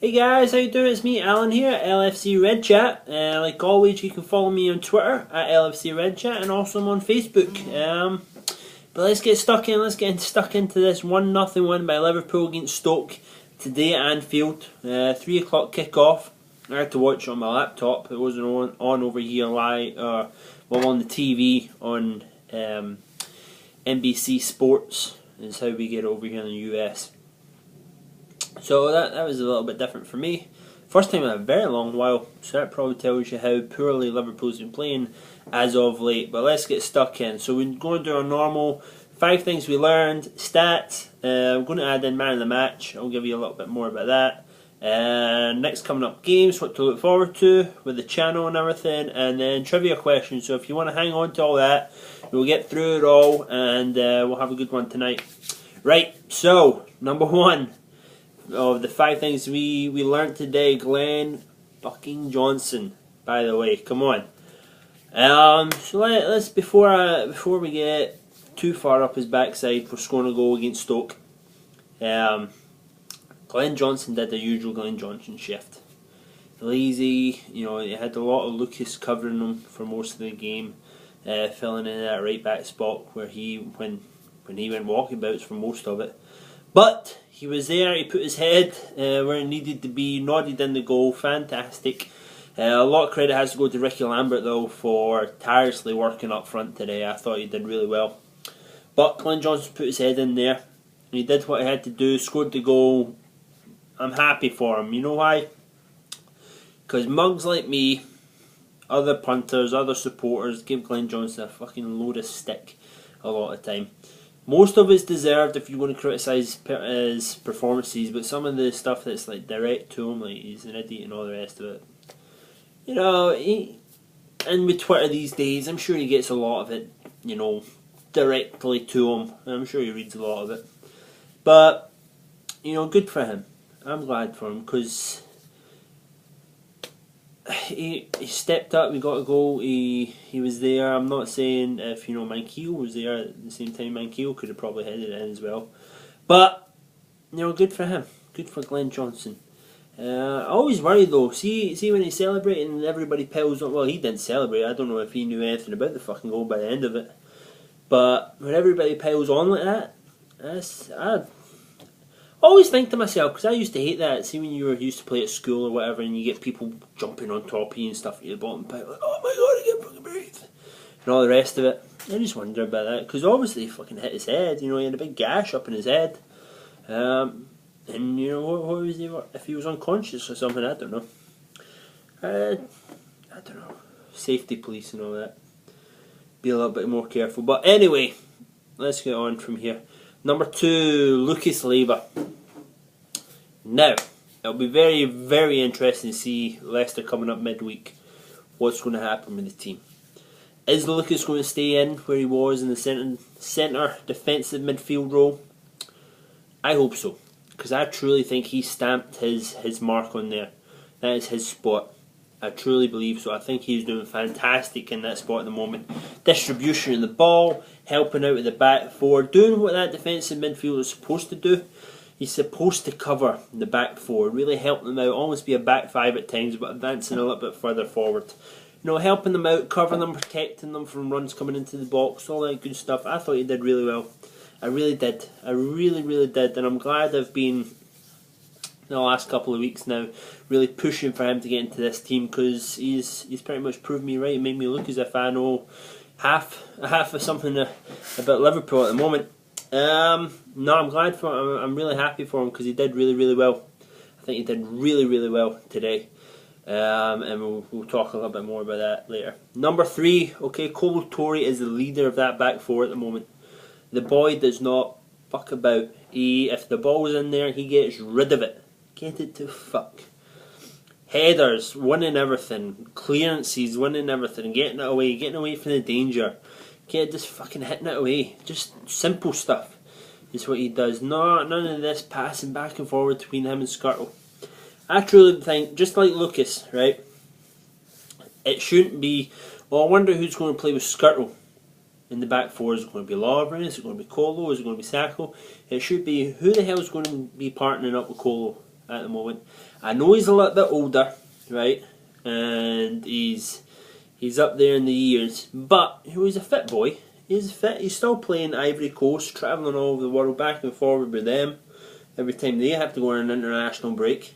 Hey guys, how you doing? It's me, Alan here at LFC Red Chat. Like always, you can follow me on Twitter at LFC Red Chat, and also I'm on Facebook. But let's get stuck in. Let's get stuck into this 1-0 win by Liverpool against Stoke today at Anfield. 3 o'clock kick-off. I had to watch it on my laptop. It wasn't on over here live, on the TV on NBC Sports. Is how we get it over here in the US. So that was a little bit different for me. First time in a very long while, so that probably tells you how poorly Liverpool's been playing as of late. But let's get stuck in. So we're going to do our normal 5 things we learned, stats. I'm going to add in man of the match. I'll give you a little bit more about that. Next coming up, games, what to look forward to with the channel and everything, and then trivia questions. So if you want to hang on to all that, we'll get through it all, and we'll have a good one tonight. Right, so number 1 of the 5 things we learned today, Glenn fucking Johnson. By the way, come on. So let's before we get too far up his backside for scoring a goal against Stoke. Glenn Johnson did the usual Glenn Johnson shift. Lazy, he had a lot of Lucas covering him for most of the game, filling in that right back spot where when he went walkabouts for most of it. But he was there, he put his head where it needed to be, nodded in the goal, fantastic. A lot of credit has to go to Ricky Lambert though for tirelessly working up front today. I thought he did really well. But Glenn Johnson put his head in there, he did what he had to do, scored the goal. I'm happy for him. You know why? Because mugs like me, other punters, other supporters, give Glenn Johnson a fucking load of stick a lot of time. Most of it's deserved if you want to criticise his performances, but some of the stuff that's like direct to him, like he's an idiot and all the rest of it. And with Twitter these days, I'm sure he gets a lot of it, directly to him. I'm sure he reads a lot of it. But, good for him. I'm glad for him because he stepped up, we got a goal, he was there. I'm not saying if Mankiel was there at the same time, Mankiel could have probably headed it in as well. But good for him, good for Glenn Johnson. I always worry though, see when he's celebrating and everybody piles on. Well, he didn't celebrate, I don't know if he knew anything about the fucking goal by the end of it. But when everybody piles on like that, I always think to myself, because I used to hate that. See when you used to play at school or whatever, and you get people jumping on top of you and stuff at the bottom pile, like, oh my god, I can't fucking breathe, and all the rest of it. I just wonder about that, because obviously he fucking hit his head. He had a big gash up in his head, and what was he? If he was unconscious or something, I don't know. I don't know. Safety police and all that. Be a little bit more careful. But anyway, let's get on from here. Number 2, Lucas Leiva. Now, it'll be very, very interesting to see Leicester coming up midweek. What's going to happen with the team? Is Lucas going to stay in where he was in the centre defensive midfield role? I hope so, because I truly think he stamped his mark on there. That is his spot. I truly believe so. I think he's doing fantastic in that spot at the moment. Distribution of the ball, helping out with the back four, doing what that defensive midfielder is supposed to do. He's supposed to cover the back four, really help them out, almost be a back 5 at times, but advancing a little bit further forward. Helping them out, covering them, protecting them from runs coming into the box, all that good stuff. I thought he did really well. I really did. I really, really did. And I'm glad I've been, in the last couple of weeks now, really pushing for him to get into this team, because he's pretty much proved me right. He made me look as if I know half of something about Liverpool at the moment. No, I'm glad for him. I'm really happy for him because he did really, really well. I think he did really, really well today. And we'll talk a little bit more about that later. Number 3, okay, Kolo Toure is the leader of that back 4 at the moment. The boy does not fuck about. If the ball's in there, he gets rid of it. Get it to fuck. Headers, winning everything. Clearances, winning everything. Getting away from the danger. Just fucking hitting it away. Just simple stuff is what he does. None of this passing back and forward between him and Skirtle. I truly think, just like Lucas, right, it shouldn't be, I wonder who's going to play with Skirtle in the back 4. Is it going to be Lovren? Is it going to be Kolo? Is it going to be Sacco? It should be, who the hell is going to be partnering up with Kolo? at the moment. I know he's a little bit older, right, and he's up there in the years, but he was a fit boy. He's fit. He's still playing Ivory Coast, travelling all over the world, back and forward with them every time they have to go on an international break.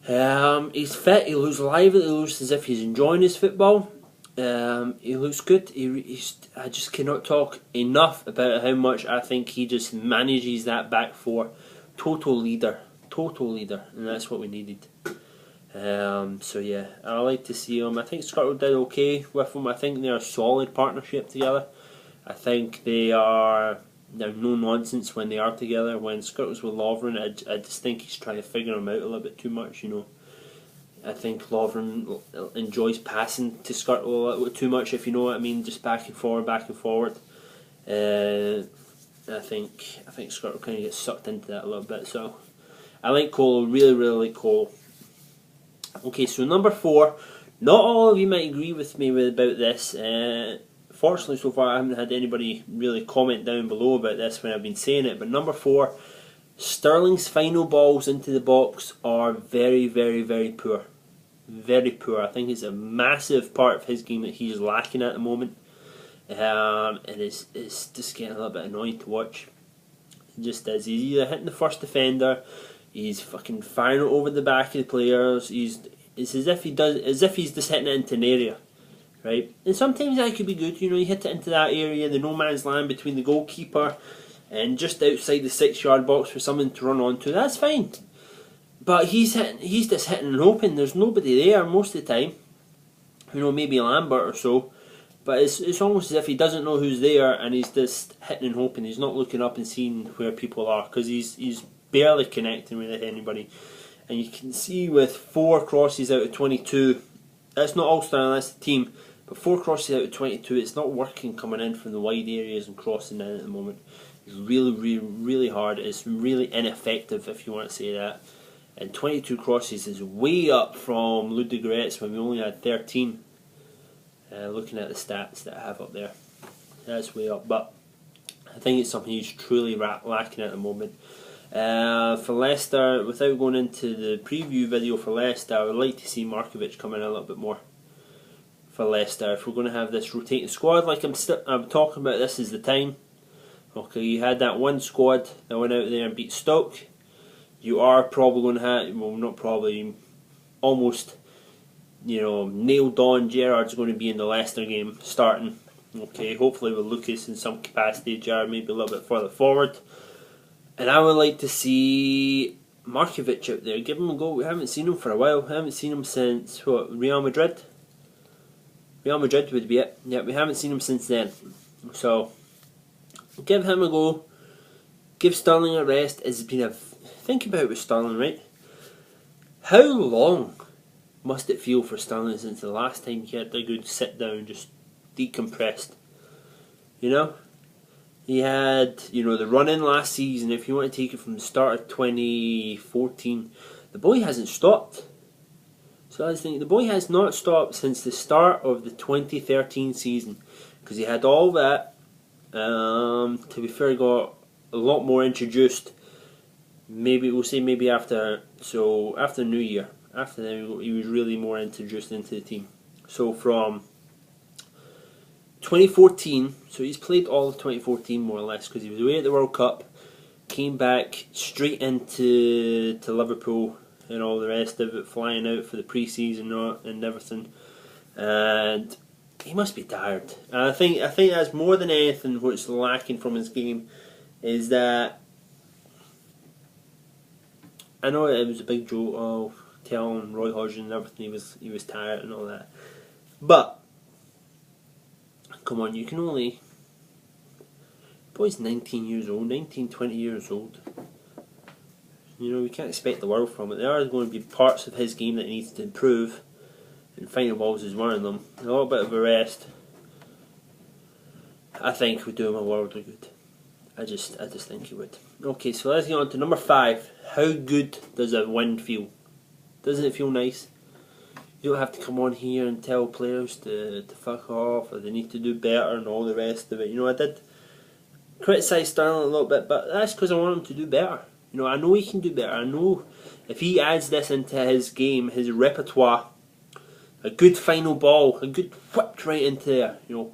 He's fit. He looks lively. He looks as if he's enjoying his football. He looks good. I just cannot talk enough about how much I think he just manages that back four. Total leader, and that's what we needed. So yeah, I like to see him. I think Scotland did okay with him. I think they're a solid partnership together. I think they're no nonsense when they are together. When Scott with Lovren, I just think he's trying to figure him out a little bit too much, I think Lovren enjoys passing to Scott a little too much, if you know what I mean, just back and forward. I think Scott will kind of get sucked into that a little bit. So I like Cole, really like Cole. Okay, so number 4. Not all of you might agree with me about this. Fortunately, so far I haven't had anybody really comment down below about this when I've been saying it. But number 4, Sterling's final balls into the box are very poor. Very poor. I think it's a massive part of his game that he's lacking at the moment. And it's just getting a little bit annoying to watch. It just is. He's either hitting the first defender, he's fucking firing it over the back of the players. It's as if he's just hitting it into an area, right? And sometimes that could be good. You hit it into that area, the no man's land between the goalkeeper and just outside the 6-yard box for someone to run onto. That's fine. But he's just hitting and hoping. There's nobody there most of the time. Maybe Lambert or so. But it's almost as if he doesn't know who's there, and he's just hitting and hoping. He's not looking up and seeing where people are, because he's barely connecting with anybody. And you can see with 4 crosses out of 22, that's not All-Star, that's the team, but 4 crosses out of 22, it's not working coming in from the wide areas and crossing in at the moment. It's really hard. It's really ineffective, if you want to say that. And 22 crosses is way up from Ludogorets when we only had 13. Looking at the stats that I have up there, that's way up. But I think it's something he's truly lacking at the moment. For Leicester, without going into the preview video for Leicester, I would like to see Markovic come in a little bit more for Leicester. If we're going to have this rotating squad, like I'm talking about, this is the time. Okay, you had that one squad that went out there and beat Stoke. You are probably going to have, well, not probably, almost, nailed on. Gerrard's going to be in the Leicester game starting. Okay, hopefully with Lucas in some capacity, Gerrard maybe a little bit further forward. And I would like to see Markovic out there. Give him a go. We haven't seen him for a while. We haven't seen him since, Real Madrid? Real Madrid would be it. Yeah, we haven't seen him since then. So, give him a go. Give Sterling a rest. Think about it with Sterling, right? How long must it feel for Sterling since the last time he had a good sit down, just decompressed? He had, the run-in last season. If you want to take it from the start of 2014, the boy hasn't stopped. So I was thinking, the boy has not stopped since the start of the 2013 season, because he had all that. To be fair, he got a lot more introduced. Maybe after New Year. After then, he was really more introduced into the team. So from 2014, so he's played all of 2014 more or less, because he was away at the World Cup, came back straight into Liverpool and all the rest of it, flying out for the pre-season and everything, and he must be tired. And I think that's more than anything what's lacking from his game, is that, I know it was a big joke, telling Roy Hodgson and everything he was tired and all that, but come on, you can only... boy's 19 years old, 20 years old. We can't expect the world from it. There are going to be parts of his game that he needs to improve, and final balls is one of them. A little bit of a rest, I think, would do him a world of good. I just think he would. Okay, so let's get on to number 5. How good does a win feel? Doesn't it feel nice? You don't have to come on here and tell players to fuck off, or they need to do better and all the rest of it. I did criticise Sterling a little bit, but that's because I want him to do better. You know, I know he can do better. I know if he adds this into his game, his repertoire, a good final ball, a good whipped right into there, you know,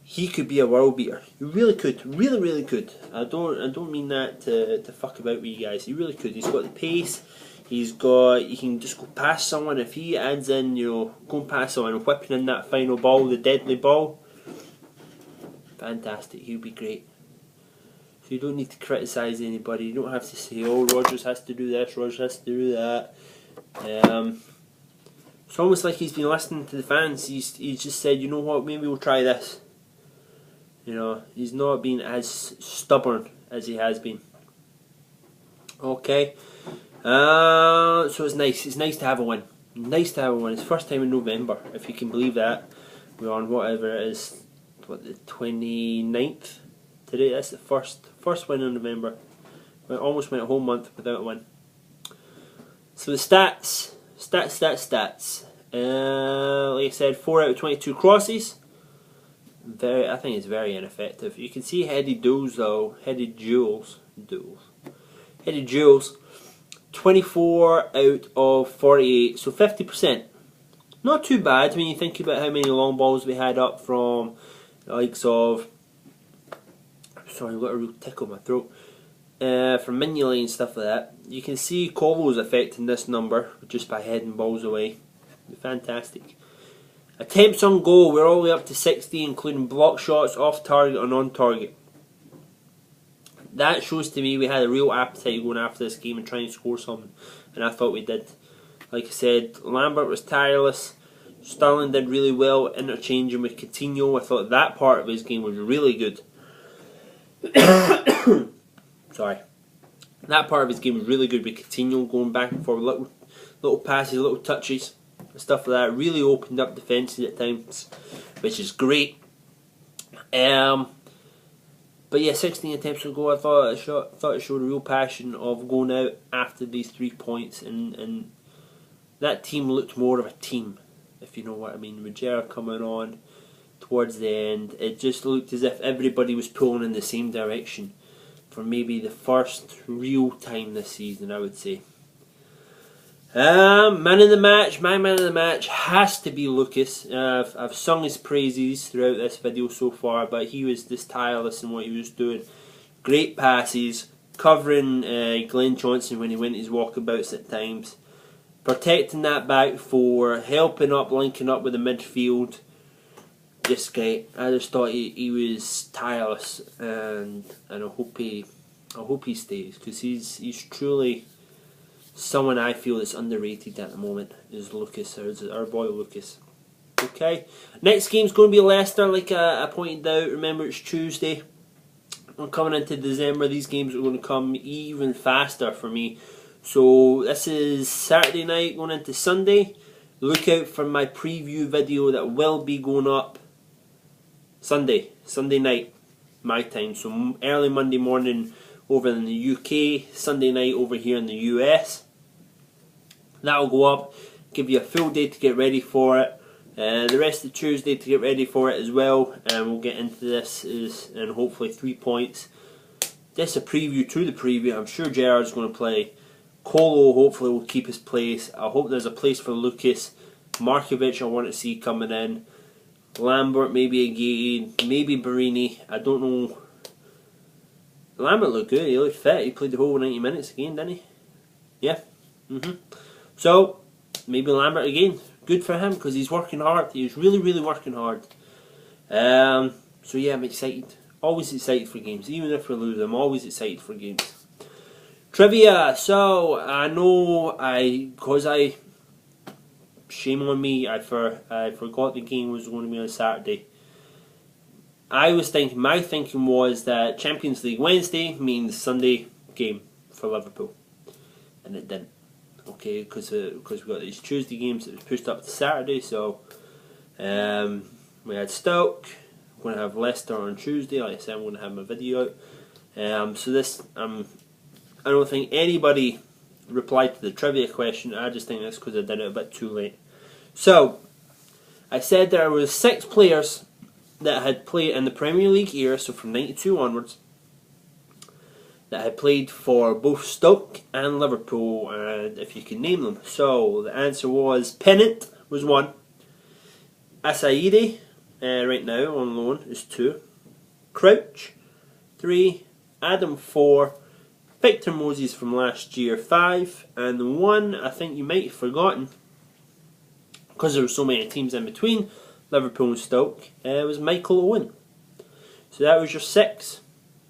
he could be a world beater. He really could, really could. I don't mean that to fuck about with you guys. He really could. He's got the pace. He can just go past someone. If he adds in, you know, going past someone and whipping in that final ball, the deadly ball, fantastic. He'll be great. So you don't need to criticise anybody. You don't have to say, oh, Rodgers has to do this, Rodgers has to do that. It's almost like he's been listening to the fans. He's just said, you know what, maybe we'll try this. You know, he's not been as stubborn as he has been. Okay. So it's nice. It's nice to have a win. Nice to have a win. It's first time in November, if you can believe that. We're on whatever it is, the 29th today. That's the first win in November. We almost went a whole month without a win. So the stats. Like I said, 4 out of 22 crosses. I think it's very ineffective. You can see headed duels though. Headed duels. 24 out of 48, so 50%. Not too bad when you think about how many long balls we had up from the likes of. Sorry, I've got a real tickle in my throat. From Mignolet and stuff like that. You can see Colo's affecting this number just by heading balls away. Fantastic. Attempts on goal, we're all the way up to 60, including block shots, off target and on target. That shows to me we had a real appetite going after this game and trying to score something, and I thought we did. Like I said, Lambert was tireless. Sterling did really well interchanging with Coutinho. I thought that part of his game was really good. Sorry. That part of his game was really good with Coutinho going back and forward, little passes, little touches, stuff like that. Really opened up defences at times, which is great. But yeah, 16 attempts on goal. I thought it showed a real passion of going out after these 3 points, and that team looked more of a team, if you know what I mean. With Gerrard coming on towards the end, it just looked as if everybody was pulling in the same direction for maybe the first real time this season, I would say. Man of the match, my man of the match has to be Lucas. I've sung his praises throughout this video so far, but he was just tireless in what he was doing. Great passes, covering Glenn Johnson when he went his walkabouts at times, protecting that back four, helping up, linking up with the midfield. Just great. I just thought he was tireless, and I hope he stays, because he's truly someone I feel is underrated at the moment. Is Lucas, or is our boy Lucas. Okay, next game's going to be Leicester, like I pointed out. Remember, it's Tuesday. I'm coming into December. These games are going to come even faster for me. So this is Saturday night going into Sunday. Look out for my preview video that will be going up Sunday night, my time. So early Monday morning over in the UK, Sunday night over here in the US. That'll go up, give you a full day to get ready for it. The rest of Tuesday to get ready for it as well, and we'll get into this and hopefully 3 points. This is a preview to the preview. I'm sure Gerrard's going to play. Colo hopefully will keep his place. I hope there's a place for Lucas. Markovic I want to see coming in. Lambert maybe again, maybe Barini. I don't know. Lambert looked good. He looked fit. He played the whole 90 minutes again, didn't he? Yeah. So maybe Lambert again. Good for him, because he's working hard. He's really working hard. So yeah, I'm excited. Always excited for games, even if we lose. I'm always excited for games. Trivia. So I know shame on me. I forgot the game was going to be on Saturday. My thinking was that Champions League Wednesday means Sunday game for Liverpool, and it didn't. Okay, because we got these Tuesday games that was pushed up to Saturday. So we had Stoke. I'm going to have Leicester on Tuesday. Like I said, I'm going to have my video out. So this, I don't think anybody replied to the trivia question. I just think that's because I did it a bit too late. So I said there was 6 players that had played in the Premier League era, so from 92 onwards, that had played for both Stoke and Liverpool, and if you can name them. So the answer was Pennant was 1, Asaide, right now on loan, is 2, Crouch 3, Adam 4, Victor Moses from last year 5, and the one I think you might have forgotten, because there were so many teams in between Liverpool and Stoke, was Michael Owen. So that was your 6.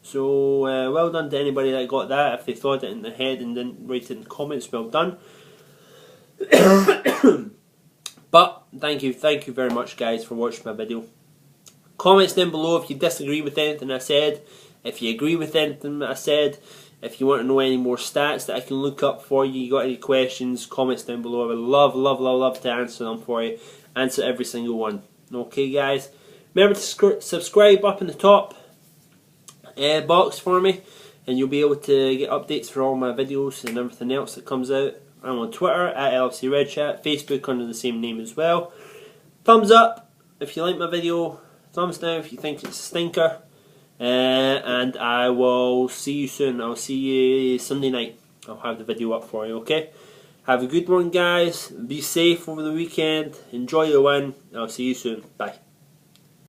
So well done to anybody that got that. If they thought it in their head and didn't write it in the comments, well done. But thank you very much, guys, for watching my video. Comments down below if you disagree with anything I said, if you agree with anything that I said, if you want to know any more stats that I can look up for you, you got any questions, comments down below. I would love to answer them for you. Answer every single one. Okay, guys? Remember to subscribe up in the top box for me, and you'll be able to get updates for all my videos and everything else that comes out. I'm on Twitter at LFCRedChat, Facebook under the same name as well. Thumbs up if you like my video, thumbs down if you think it's a stinker, and I will see you soon. I'll see you Sunday night. I'll have the video up for you, okay? Have a good one, guys. Be safe over the weekend. Enjoy your win. I'll see you soon. Bye.